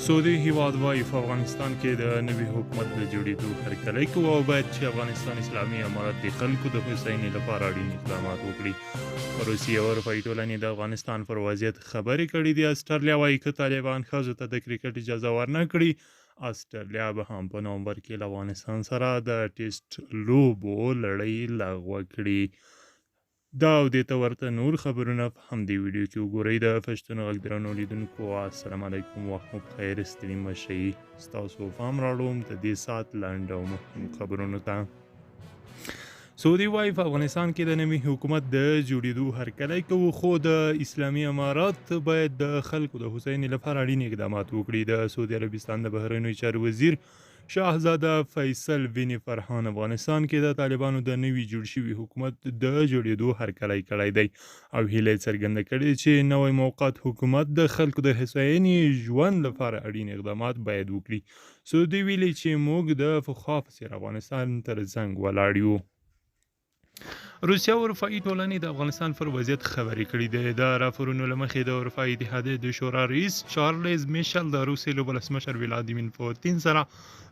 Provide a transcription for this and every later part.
سعودي هیواد وایي په افغانستان کې د نوي حکومت د جوړېدو هرکلی کوي او باید چې افغانستان اسلامي امارت د خلکو د هوساینې لپاره اړین اقدامات وکړي. روسیې او اروپایي ټولنې د افغانستان پر وضعیت خبرې کړي دي. استرالیا وایي که طالبان ښځو ته د کرکټ اجازه ورنه کړي، استرالیا به هم په نومبر کې له افغانستان سره د ټیسټ لوبو لړۍ لغوه کړي. دا او دې ته ورته نور خبرونه په همدې ویډیو کې وګورئ. د پښتون غږ درنو لیدونکو السلام علیکم، وخت مو بخیر، ستړي مه شئ. ستاسو پام راوړم د دې ساعت لنډ او مهم خبرونو ته. سعودي وایي په افغانستان کې د نوي حکومت د جوړېدو هرکلی کوي، خو د اسلامي امارت باید د خلکو د هوساینې لپاره اړین اقدامات وکړي. د سعودي عربستان د بهرنیو چارو وزیر شاهزاده فیصل بن فرحان افغانستان کې د طالبانو د نوي جوړ شوي حکومت د جوړېدو هرکلی کړی دی او هیله یې څرګنده کړې چې نوی موقت حکومت د خلکو د هوساینې ژوند لپاره اړین اقدامات باید وکړي. سعودي ویلي چې موږ د پخوا په څېر افغانستان تر څنګ ولاړ یو. روسیه او اروپایي ټولنې د افغانستان پر وضعیت خبرې کړي دي. د راپورونو له مخې د اروپایي اتحادیې د شورا رئیس چارلز میشل د روسیې له ولسمشر ولادیمیر پوتین سره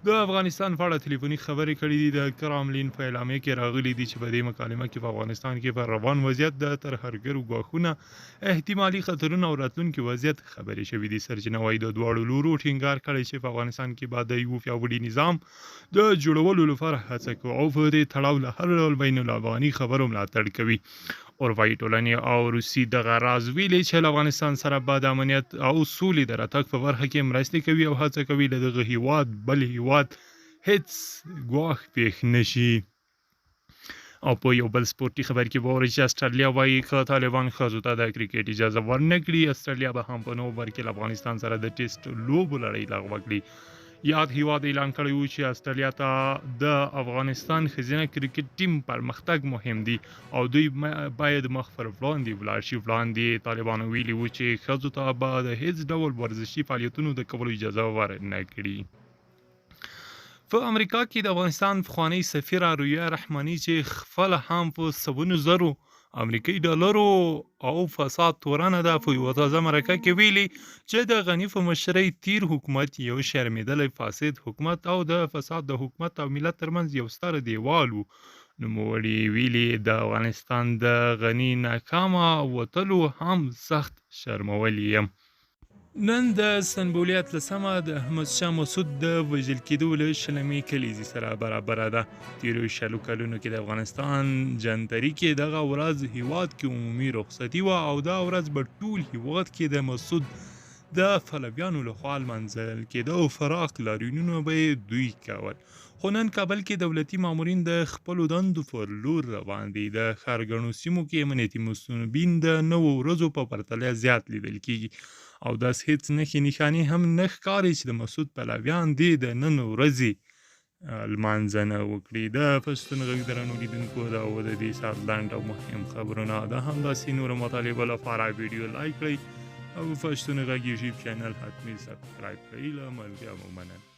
د افغانستان په اړه ټلیفوني خبرې کړي دي. د کراملین په اعلامیه کې راغلي دي چې په دې مکالمه کې په افغانستان کې پر روان وضعیت، د ترهګرو ګواښونه، احتمالي خطرونه او راتلونکي وضعیت خبرې شوې دي. سرچینه وایي د دواړو لورو ټینګار کړی چې په افغانستان کې به د یو پیاوړي نظام د جوړولو لپاره هڅه کوي او په دې تړاو له هر ډول بین الافغاني خبرو ملاتړ کوي. اروپایي ټولنې او روسي دغه راز ویلي چې له افغانستان سره به د امنیت او سولې د راتګ په برخه کې مرستې کوي او هڅه کوي له دغه هیواد بل هیواد هیڅ ګواښ پېښ نشي. او په یو بل سپورتي خبر کې به اورئ چې استرالیا وایي که طالبان ښځو ته د کرکټ اجازه ورنه کړي، استرالیا به هم په نومبر کې له افغانستان سره د ټیسټ لوبو لړۍ لغوه کړي. یاد هیواد اعلان کړی و چې استرالیا ته د افغانستان ښځینه کرکټ ټیم پرمختګ مهم دی او دوی باید مخ پر وړاندې ولاړ شي. وړاندې طالبانو ویلي و چې ښځو ته به د هیڅ ډول ورزشي فعالیتونو د کولو اجازه ورنه کړي. په امریکا کې د افغانستان پخوانۍ سفیره رویا رحماني چې خپله هم په سوونو زرو امریکایي ډالرو او فساد تورنه ده، په یوه تازه مرکه کې ویلي چې د غني په مشرۍ تیر حکومت یو شرمېدلی فاسد حکومت او د فساد د حکومت او ملت ترمنځ یو ستر دیوال و. نوموړي ویلي د افغانستان د غني ناکامه وتلو هم سخت شرمولی یم. نن د سنبولي 18مه د احمدشاه مسعود د وژل کېدو له 20مې کلیزې سره برابره ده. تېرو 20 کلونو کې د افغانستان جنتري کې دغه ورځ هیواد کې عمومي رخصتي وه او دا ورځ به ټول هیواد کې د مسعود د پلویانو لخوا لمانځل کېده او فراق لاریونونه به یې دوی کول. خو نن کابل کې دولتي مامورین د خپلو دندو پر لور روان دي. د ښارګڼو سیمو کې امنیتي مصوبین د نوو ورځو په پرتله زیات لیدل کېږي او داسې هیڅ نښې نښانې هم نه ښکاري چې د مسعود پلویان دې د نن ورځې لمانځنه وکړي. د پښتون غږ درنو لیدونکو دا و د دې ساعت لنډ او مهم خبرونه. د همداسې نورو مطالبو لپاره ویډیو لایک کړئ او پښتون غږ یوټیوب چینل حتمي سبسکرایب کړئ. له ملګرو مو مننه.